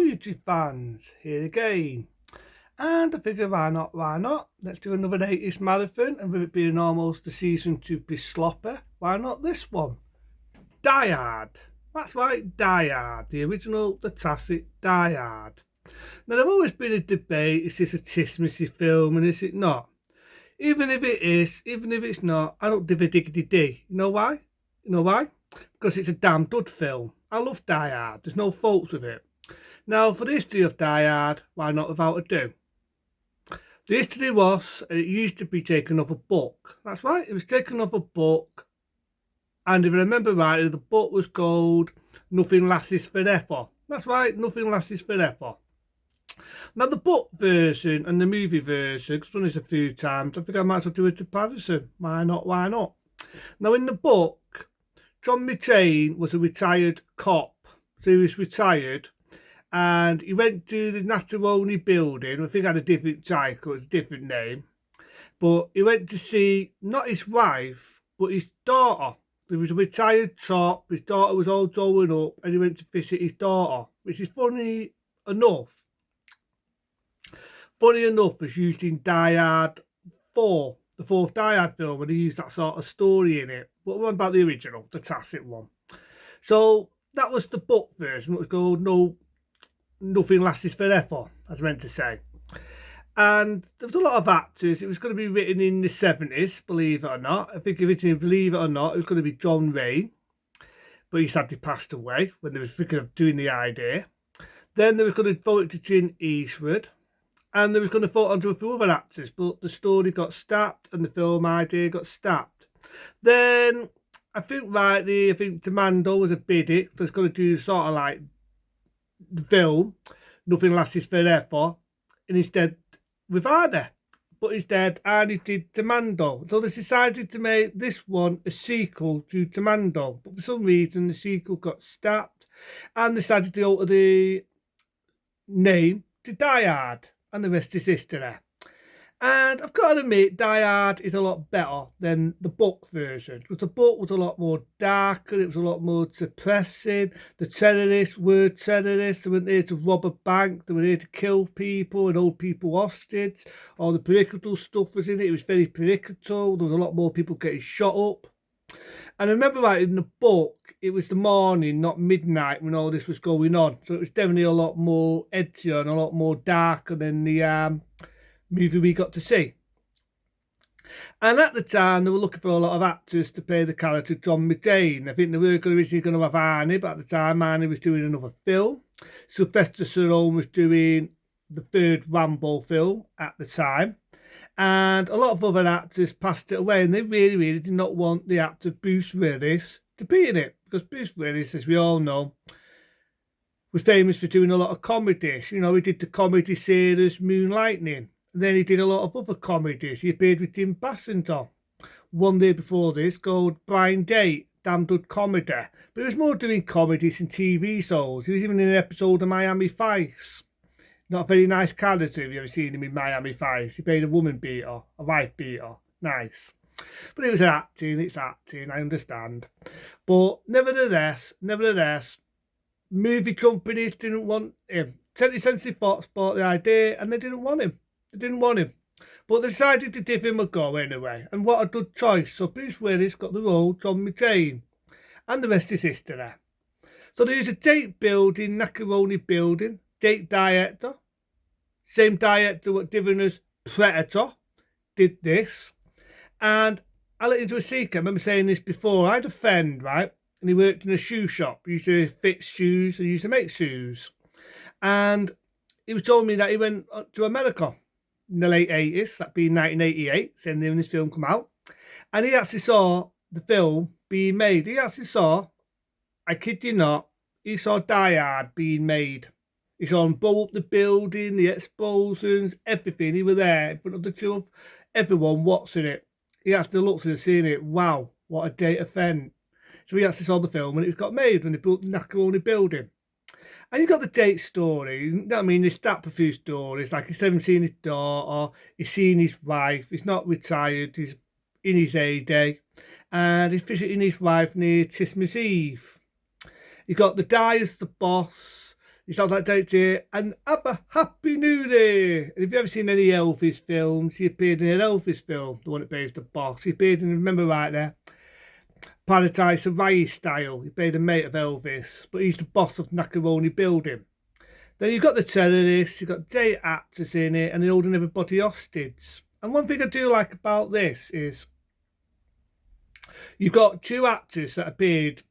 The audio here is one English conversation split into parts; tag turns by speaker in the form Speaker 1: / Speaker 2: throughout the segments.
Speaker 1: YouTube fans, here again. And I figure why not? Let's do another 80s marathon, and with it being almost the season to be sloppy, why not this one? Die Hard. That's right, Die Hard, the original, the classic Die Hard. Now, there's always been a debate, is this a Christmassy film and is it not? Even if it is, even if it's not, I don't give a diggity D. You know why? Because it's a damn good film. I love Die Hard, there's no faults with it. Now, for the history of Die Hard, why not without ado? The history was, it used to be taken off a book. That's right, it was taken off a book. And if I remember rightly, the book was called Nothing Lasts Forever. That's right, Nothing Lasts Forever. Now, the book version and the movie version, because I've done this a few times, I think I might as well do a comparison. Why not? Now, in the book, John McClane was a retired cop. So he was retired. And he went to the Nataroni building. I think it had a different title, it's a different name. But he went to see not his wife, but his daughter. He was a retired cop. His daughter was all growing up, and he went to visit his daughter, which is funny enough. Was used in Die Hard 4, the fourth Die Hard film, and he used that sort of story in it. But what about the original, the classic one? So that was the book version. It was called Nothing Lasts Forever, as I meant to say. And there was a lot of actors. It was going to be written in the 70s, believe it or not. I think originally, believe it or not, it was going to be John Wayne. But he sadly passed away when they were thinking of doing the idea. Then they were going to vote it to Clint Eastwood. And they was going to vote onto a few other actors. But the story got stopped and the film idea got stopped. Then, I think Demando was a bid it. So it's going to do sort of like the film, Nothing Lasts Forever, and instead with Arnie. But instead, Arnie did Demando. So they decided to make this one a sequel to Demando. But for some reason, the sequel got stopped, and they decided to alter the name to Die Hard, and the rest is history. And I've got to admit, Die Hard is a lot better than the book version, because the book was a lot more darker, it was a lot more suppressing. The terrorists were terrorists, they weren't there to rob a bank, they were there to kill people and hold people hostage. All the political stuff was in it, it was very political, there was a lot more people getting shot up. And I remember right, in the book, it was the morning, not midnight, when all this was going on. So it was definitely a lot more edgier and a lot more darker than the movie we got to see. And at the time, they were looking for a lot of actors to play the character John McClane. I think they were originally going to have Arnie, but at the time, Arnie was doing another film. Sylvester Stallone was doing the third Rambo film at the time. And a lot of other actors passed it away, and they really did not want the actor Bruce Willis to be in it, because Bruce Willis, as we all know, was famous for doing a lot of comedies. You know, he did the comedy series Moonlightning. Then he did a lot of other comedies. He appeared with Tim Bassington one day before this called Blind Date, damn good comedy. But he was more doing comedies and TV shows. He was even in an episode of Miami Vice. Not a very nice character if you've ever seen him in Miami Vice. He played a woman beater, a wife beater. Nice. But it was acting, it's acting, I understand. But nevertheless, movie companies didn't want him. 20th Century Fox bought the idea and they didn't want him. But they decided to give him a go anyway. And what a good choice. So Bruce Willis got the role, John McClane. And the rest is history. So there's a date building, Macaroni building, date director. Same director what given us Predator did this. And I'll let you into a secret. I remember saying this before. I had a friend, right? And he worked in a shoe shop. He used to fix shoes and used to make shoes. And he was telling me that he went to America in the late 80s, that being 1988, same year when this film come out. And he actually saw the film being made. He actually saw, I kid you not, he saw Die Hard being made. He saw him blow up the building, the explosions, everything. He was there in front of the truth, everyone watching it. He actually looked at it, seeing it, wow, what a date event. So he actually saw the film when it got made, when they built the Macaroni building. And you got the date story, you know what I mean? They start a few stories, like he's never seen his daughter, he's seen his wife, he's not retired, he's in his heyday, and he's visiting his wife near Christmas Eve. You got the guy as the boss, He sounds like Derek J. And have a happy new day. And if you've ever seen any Elvis films, he appeared in an Elvis film, the one that plays the boss. He appeared in, remember right there, Paradise Hawaii style. He played a mate of Elvis, but he's the boss of Macaroni Building. Then you've got the terrorists, you've got 8 actors in it, and they're holding everybody hostage. And one thing I do like about this is you've got 2 actors that appeared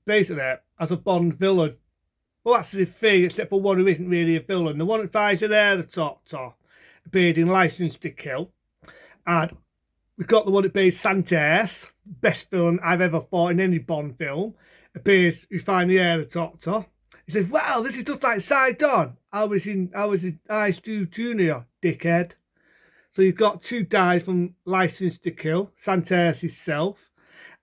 Speaker 1: basically as a Bond villain. Well, that's the thing, except for one who isn't really a villain. The one that flies there, the top appeared in License to Kill. And we've got the one that plays Santos, best villain I've ever fought in any Bond film. Appears, you find the air, the top. He says, wow, this is just like Sidon. I was in Ice Stu Jr., dickhead. So you've got 2 guys from License to Kill, Santos himself.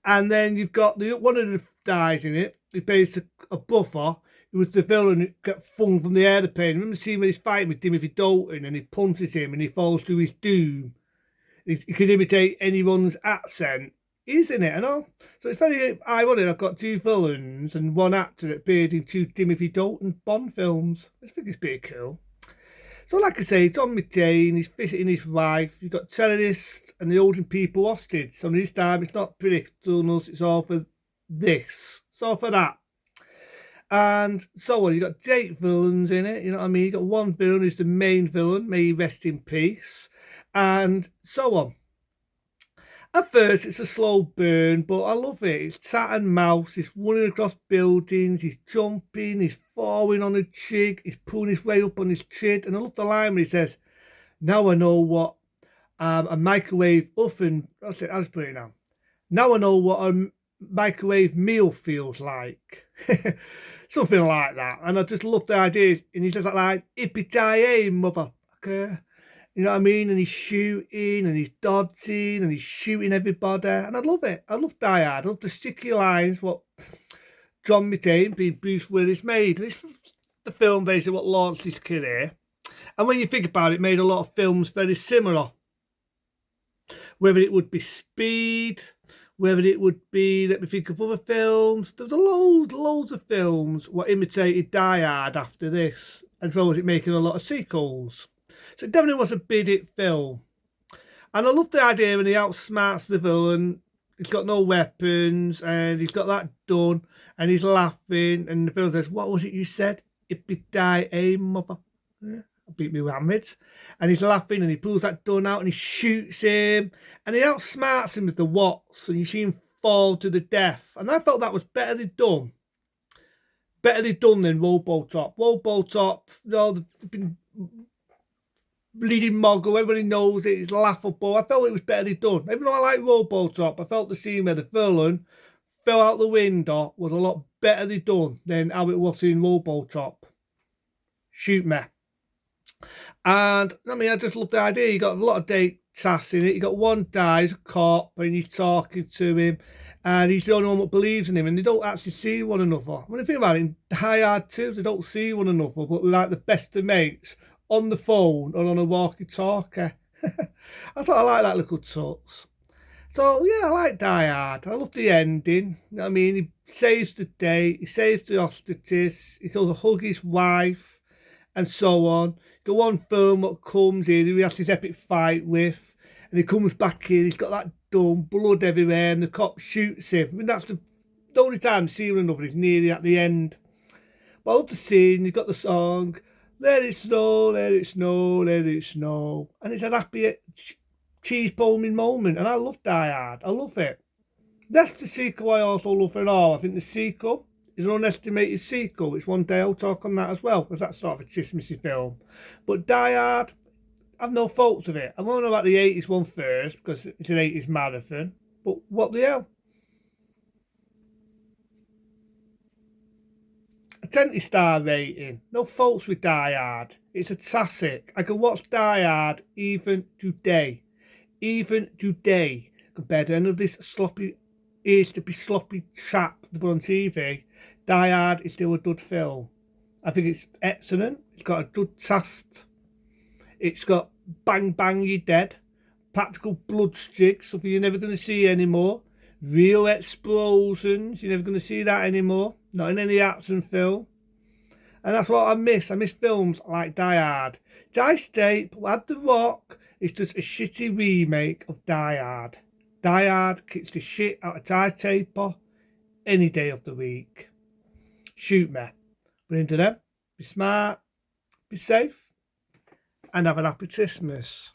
Speaker 1: And then you've got one of the guys in it, who plays a buffer, who was the villain who got flung from the aeroplane. Remember seeing when he's fighting with Timothy Dalton and he punches him and he falls to his doom. He could imitate anyone's accent. He's in it and all. So it's very ironic. I've got 2 villains and 1 actor that appeared in 2 Timothy Dalton Bond films. I think it's pretty cool. So like I say, it's on McCain, he's visiting his wife, you've got terrorists and they're holding people hostage. So this time it's not predictable, it's all for this. It's all for that. And so on, you've got 8 villains in it, you know what I mean? You've got 1 villain who's the main villain, may he rest in peace. And so on. At first, it's a slow burn, but I love it. It's cat and mouse. He's running across buildings. He's jumping. He's falling on a chick. He's pulling his way up on his chin. And I love the line where he says, now I know what a microwave oven... I'll just put it now. Now I know what a microwave meal feels like. Something like that. And I just love the ideas. And he says that like, yippee-ki-yay, motherfucker. You know what I mean? And he's shooting and he's dodging and he's shooting everybody. And I love it. I love Die Hard. I love the sticky lines, what John McCain, being Bruce Willis, made. And it's the film basically what launched his career. And when you think about it, made a lot of films very similar. Whether it would be Speed, whether it would be, let me think of other films. There's loads of films what imitated Die Hard after this. And so was it making a lot of sequels. So it definitely was a big hit film. And I love the idea when he outsmarts the villain. He's got no weapons and he's got that done and he's laughing. And the villain says, what was it you said? Yippee-ki-yay, mother. Yeah, I beat me with hammers. And he's laughing and he pulls that gun out and he shoots him. And he outsmarts him with the watts and you see him fall to the death. And I felt that was better done. Better done than Robotop. Robotop, you know, the bleeding mogul, everybody knows it, it's laughable. I felt it was better done. Even though I like Robotop, I felt the scene where the villain fell out the window was a lot better done than how it was in Robotop. Shoot me. And I mean, I just love the idea. You got a lot of date tasks in it. You got one guy, he's a cop, and he's talking to him, and he's the only one that believes in him, and they don't actually see one another. When you think about it, in Die Hard 2, they don't see one another, but they're like the best of mates on the phone or on a walkie-talkie. I thought I like that little touch. So yeah, I like Die Hard. I love the ending. You know what I mean? He saves the day, he saves the hostages, he goes to hug his wife, and so on. The one film that comes in, he has this epic fight with, and he comes back in, he's got that dumb blood everywhere, and the cop shoots him. I mean, that's the only time they see one another is nearly at the end. But I love the scene, you've got the song, let it snow, let it snow, let it snow. And it's a happy cheese bombing moment. And I love Die Hard. I love it. That's the sequel I also love and all. I think the sequel is an unestimated sequel. It's one day I'll talk on that as well, because that's sort of a Christmassy film. But Die Hard, I've no faults of it. I'm going about the 80s one first, because it's an 80s marathon. But what the hell? A 20-star rating. No faults with Die Hard. It's a classic. I can watch Die Hard even today. Even today. Compared to any of this sloppy, is to be sloppy crap they put on TV. Die Hard is still a good film. I think it's excellent. It's got a good cast. It's got bang bang you're dead. Practical blood sticks, something you're never going to see anymore. Real explosions, you're never going to see that anymore. Not in any action film. And that's what I miss. I miss films like Die Hard. Dice Tape had The Rock. It's just a shitty remake of Die Hard. Die Hard kicks the shit out of Ty Taper any day of the week. Shoot me. But into them, be smart, be safe, and have an happy Christmas.